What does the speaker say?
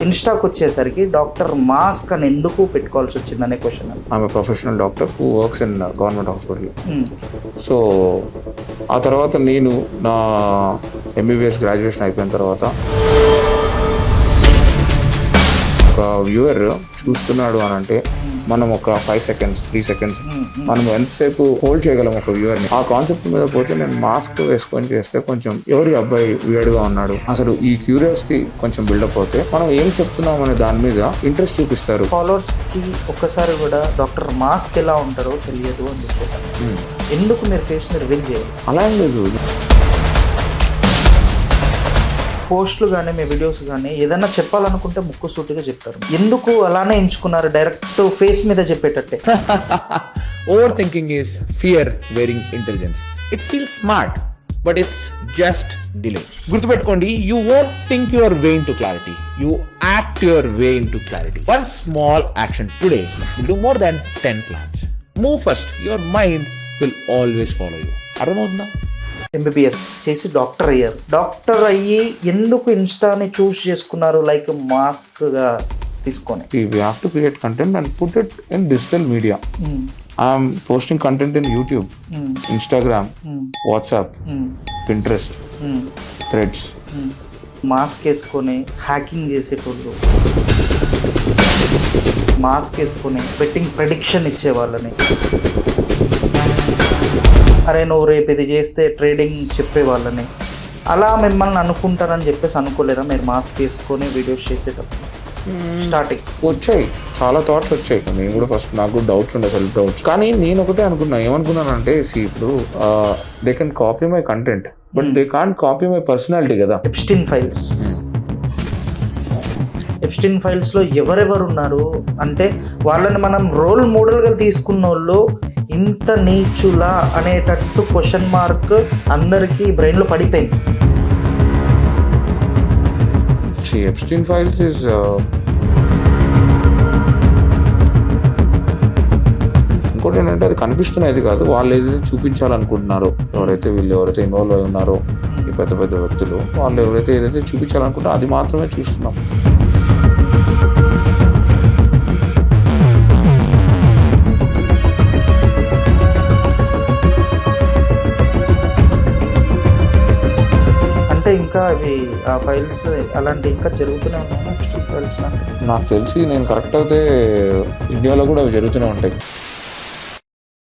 ఇన్స్టాకి వచ్చేసరికి doctor mask అని ఎందుకు పెట్టుకోవాల్సి వచ్చింది అనే క్వశ్చన్. ఆమె professional doctor who works in government hospital. So ఆ తర్వాత నేను నా ఎంబీబీఎస్ గ్రాడ్యుయేషన్ అయిపోయిన తర్వాత ఒక వ్యూవర్ చూస్తున్నాడు అని అంటే మనం ఒక 5 seconds 3 seconds మనం ఎంతసేపు హోల్డ్ చేయగలం ఒక వ్యూవర్ని. ఆ కాన్సెప్ట్ మీద పోతే నేను మాస్క్ వేసుకొని చేస్తే కొంచెం ఎవరి అబ్బాయి వియర్డ్గా ఉన్నాడు, అసలు ఈ క్యూరియాసిటీ కొంచెం బిల్డప్ అవుతే మనం ఏం చెప్తున్నాం అనే దాని మీద ఇంట్రెస్ట్ చూపిస్తారు. ఫాలోవర్స్ కి ఒక్కసారి కూడా డాక్టర్ మాస్క్ ఎలా ఉంటారో తెలియదు అని చెప్పేసి ఎందుకు మీరు ఫేస్ ని రివీల్ చేయాలి? అలా ఏం లేదు. పోస్టులు కానీ మీ వీడియోస్ కానీ ఏదైనా చెప్పాలనుకుంటే ముక్కు సూటిగా చెప్తారు. ఎందుకు అలానే ఎంచుకున్నారు డైరెక్ట్ ఫేస్ మీద చెప్పేటట్టే? Over thinking is fear wearing intelligence. It feels smart but it's just delay. గుర్తుపెట్టుకోండి, you won't think your way in to clarity, you act your way in to clarity. One small action today will do more than 10 plans. Move first, your mind will always follow you. అర్థమవుతుందా? MBBS చేసి doctor అయ్యారు. Doctor అయ్యి ఎందుకు ఇన్స్టాని చూస్ చేసుకున్నారు like మాస్క్గా తీసుకొని? We have to create content and put it in digital media. I'm posting content in YouTube, Instagram, WhatsApp, Pinterest, Threads. Mask వేసుకొని hacking చేసేటోళ్ళు, mask వేసుకొని బెట్టింగ్ ప్రెడిక్షన్ ఇచ్చే వాళ్ళని, అరే నువ్వు రేపు ఇది చేస్తే ట్రేడింగ్ చెప్పే వాళ్ళని, అలా మిమ్మల్ని అనుకుంటారని చెప్పేసి అనుకోలేదా మీరు మాస్క్ వేసుకొని వీడియోస్ చేసేటప్పుడు? స్టార్టింగ్ వచ్చాయి, చాలా థాట్స్ వచ్చాయి. నేను కూడా ఫస్ట్ నాకు కూడా డౌట్స్ ఉండే, సెల్ఫ్ డౌట్స్. కానీ నేను ఒకటే అనుకున్నా, ఏమనుకున్నానంటే ఇప్పుడు they can copy my content but they can't copy my personality కదా. ఎప్స్టీన్ ఫైల్స్లో ఎవరెవరు ఉన్నారు అంటే వాళ్ళని మనం రోల్ మోడల్గా తీసుకున్న వాళ్ళు ఇంత నీచులా అనేటట్టు క్వశ్చన్ మార్క్ అందరికీ బ్రెయిన్లో పడిపోయింది. Epstein files is ఇంకోటి ఏంటంటే అది కనిపిస్తున్నది కాదు, వాళ్ళు ఏదైతే చూపించాలనుకుంటున్నారో, ఎవరైతే ఇన్వాల్వ్ అయి ఉన్నారో ఈ పెద్ద పెద్ద వ్యక్తులు, వాళ్ళు ఎవరైతే ఏదైతే చూపించాలనుకుంటారో అది మాత్రమే చూస్తున్నాం. ఇంకా అవి ఆ ఫైల్స్ అలాంటి ఇంకా జరుగుతూనే ఉన్నాయి ఫైల్స్. నాకు తెలిసి నేను కరెక్ట్ అయితే ఇండియాలో కూడా అవి జరుగుతూనే ఉంటాయి.